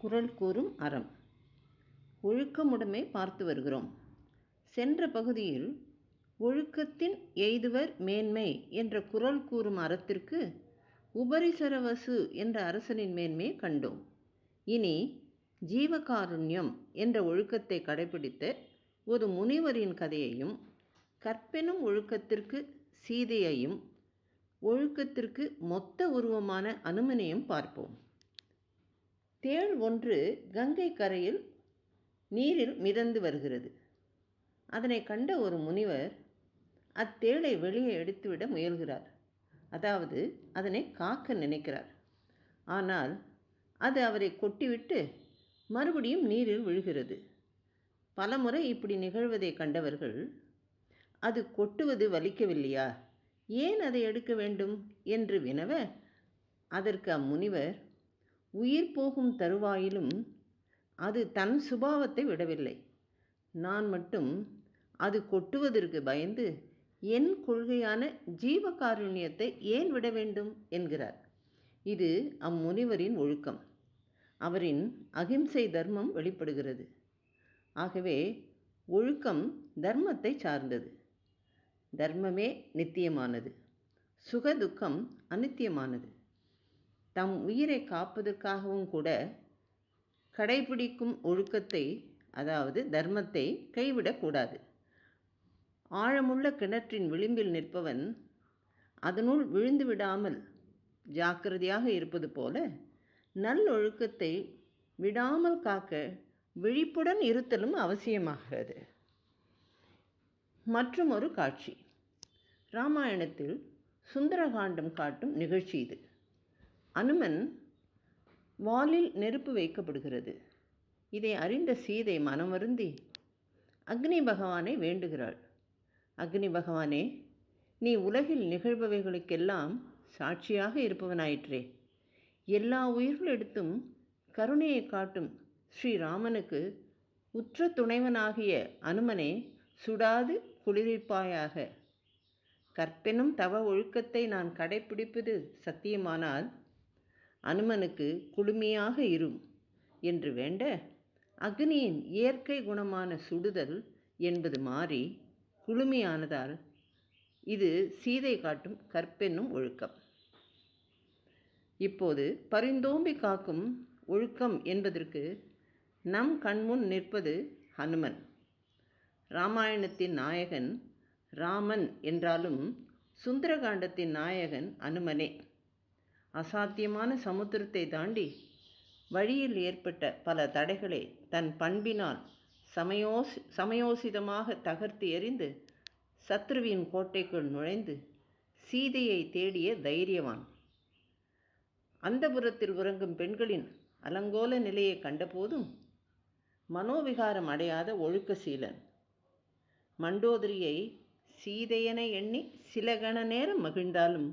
குறள் கூறும் அறம். ஒழுக்கமுடைமை பார்த்து வருகிறோம். சென்ற பகுதியில் ஒழுக்கத்தின் எய்துவர் மேன்மை என்ற குறள் கூறும் அறத்திற்கு உபரிசரவசு என்ற அரசனின் மேன்மையை கண்டோம். இனி ஜீவகாருண்யம் என்ற ஒழுக்கத்தை கடைபிடித்த ஒரு முனிவரின் கதையையும், கற்பெனும் ஒழுக்கத்திற்கு சீதையையும், ஒழுக்கத்திற்கு மொத்த உருவமான அனுமனையும் பார்ப்போம். தேள் ஒன்று கங்கை கரையில் நீரில் மிதந்து வருகிறது. அதனை கண்ட ஒரு முனிவர் அத்தேளை வெளியே எடுத்துவிட முயல்கிறார். அதாவது அதனை காக்க நினைக்கிறார். ஆனால் அது அவரை கொட்டிவிட்டு மறுபடியும் நீரில் விழுகிறது. பலமுறை இப்படி நிகழ்வதை கண்டவர்கள், அது கொட்டுவது வலிக்கவில்லையா, ஏன் அதை எடுக்க வேண்டும் என்று வினவ, அதற்கு அம்முனிவர், உயிர் போகும் தருவாயிலும் அது தன் சுபாவத்தை விடவில்லை. நான் மட்டும் அது கொட்டுவதற்கு பயந்து என் கொள்கையான ஜீவகாருண்யத்தை ஏன் விட வேண்டும் என்கிறார். இது அம்முனிவரின் ஒழுக்கம். அவரின் அகிம்சை தர்மம் வெளிப்படுகிறது. ஆகவே ஒழுக்கம் தர்மத்தை சார்ந்தது. தர்மமே நித்தியமானது, சுகதுக்கம் அநித்தியமானது. தம் உயிரை காப்பதற்காகவும் கூட கடைபிடிக்கும் ஒழுக்கத்தை, அதாவது தர்மத்தை கைவிடக்கூடாது. ஆழமுள்ள கிணற்றின் விளிம்பில் நிற்பவன் அதனுள் விழுந்து விடாமல் ஜாக்கிரதையாக இருப்பது போல, நல்லொழுக்கத்தை விடாமல் காக்க விழிப்புடன் இருத்தலும் அவசியமாகிறது. மற்றும் ஒரு காட்சி இராமாயணத்தில் சுந்தரகாண்டம் காட்டும் நிகழ்ச்சி இது. அனுமன் வாலில் நெருப்பு வைக்கப்படுகிறது. இதை அறிந்த சீதை மனம் வருந்தி அக்னி பகவானை வேண்டுகிறாள். அக்னி பகவானே, நீ உலகில் நிகழ்பவைகளுக்கெல்லாம் சாட்சியாக இருப்பவனாயிற்றே. எல்லா உயிர்களிடத்தும் கருணையை காட்டும் ஸ்ரீராமனுக்கு உற்ற துணைவனாகிய அனுமனை சுடாது குளிர்விப்பாயாக. கற்பெனும் தவ ஒழுக்கத்தை நான் கடைப்பிடிப்பது சத்தியமானால் அனுமனுக்கு குளுமையாக இரும் என்று வேண்ட, அக்னியின் இயற்கை குணமான சுடுதல் என்பது மாறி குளுமையானதால் இது சீதை காட்டும் கற்பென்னும் ஒழுக்கம். இப்போது பரிந்தோம்பி காக்கும் ஒழுக்கம் என்பதற்கு நம் கண்முன் நிற்பது ஹனுமன். இராமாயணத்தின் நாயகன் ராமன் என்றாலும் சுந்தரகாண்டத்தின் நாயகன் அனுமனே. அசாத்தியமான சமுத்திரத்தை தாண்டி வழியில் ஏற்பட்ட பல தடைகளை தன் பண்பினால் சமயோசிதமாக தகர்த்து எறிந்து சத்ருவின் கோட்டைக்குள் நுழைந்து சீதையை தேடிய தைரியவான். அந்தபுரத்தில் உறங்கும் பெண்களின் அலங்கோல நிலையை கண்டபோதும் மனோவிகாரம் அடையாத ஒழுக்கசீலன். மண்டோதரியை சீதையென எண்ணி சில கண நேரம் மகிழ்ந்தாலும்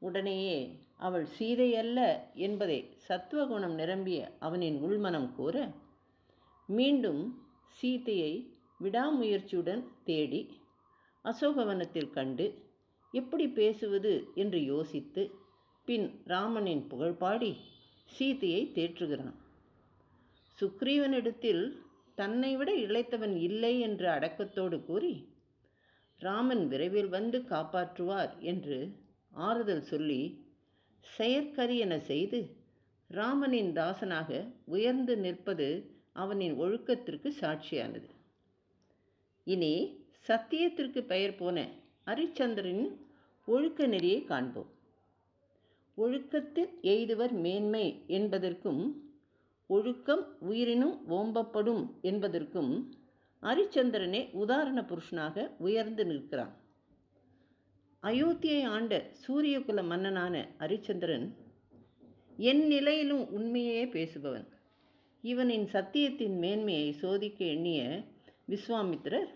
உடனேயே அவள் சீதை அல்ல என்பதை சத்துவகுணம் நிரம்பிய அவனின் உள்மனம் கூற, மீண்டும் சீதையை விடாமுயற்சியுடன் தேடி அசோகவனத்தில் கண்டு எப்படி பேசுவது என்று யோசித்து பின் ராமனின் புகழ்பாடி சீதையை தேற்றுகிறான். சுக்ரீவனிடத்தில் தன்னை விட இளைத்தவன் இல்லை என்று அடக்கத்தோடு கூறி, ராமன் விரைவில் வந்து காப்பாற்றுவார் என்று ஆறுதல் சொல்லி செயற்கரியென செய்து ராமனின் தாசனாக உயர்ந்து நிற்பது அவனின் ஒழுக்கத்திற்கு சாட்சியானது. இனி சத்தியத்திற்கு பெயர் போன அரிச்சந்திரனின் ஒழுக்க நெறியை காண்போம். ஒழுக்கத்தில் எய்துவர் மேன்மை என்பதற்கும் ஒழுக்கம் உயிரினும் ஓம்பப்படும் என்பதற்கும் அரிச்சந்திரனே உதாரண புருஷனாக உயர்ந்து நிற்கிறான். அயோத்தியை ஆண்ட சூரியகுல மன்னனான அரிச்சந்திரன் என் நிலையிலும் உண்மையே பேசுபவன். இவனின் சத்தியத்தின் மேன்மையை சோதிக்க எண்ணிய விஸ்வாமித்திரர்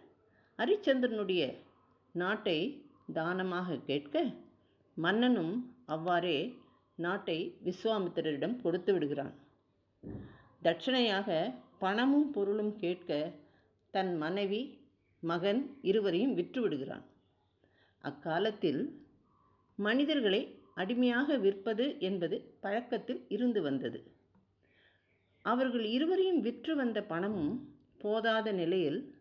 அரிச்சந்திரனுடைய நாட்டை தானமாக கேட்க, மன்னனும் அவ்வாறே நாட்டை விஸ்வாமித்திரரிடம் கொடுத்து விடுகிறான். தட்சணையாக பணமும் பொருளும் கேட்க தன் மனைவி மகன் இருவரையும் விற்று விடுகிறான். அக்காலத்தில் மனிதர்களை அடிமையாக விற்பது என்பது பழக்கத்தில் இருந்து வந்தது. அவர்கள் இருவரையும் விற்று வந்த பணமும் போதாத நிலையில்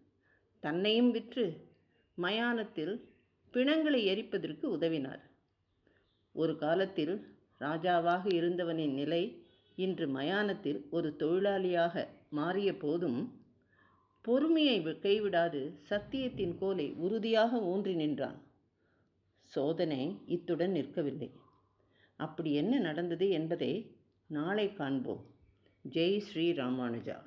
தன்னையும் விற்று மயானத்தில் பிணங்களை எரிப்பதற்கு உதவினார். ஒரு காலத்தில் ராஜாவாக இருந்தவனின் நிலை இன்று மயானத்தில் ஒரு தொழிலாளியாக மாறிய போதும் பொறுமையை கைவிடாது சத்தியத்தின் கோலை உறுதியாக ஊன்றி நின்றான். சோதனை இத்துடன் நிற்கவில்லை. அப்படி என்ன நடந்தது என்பதை நாளை காண்போம். ஜெய் ஸ்ரீ ராமானுஜா.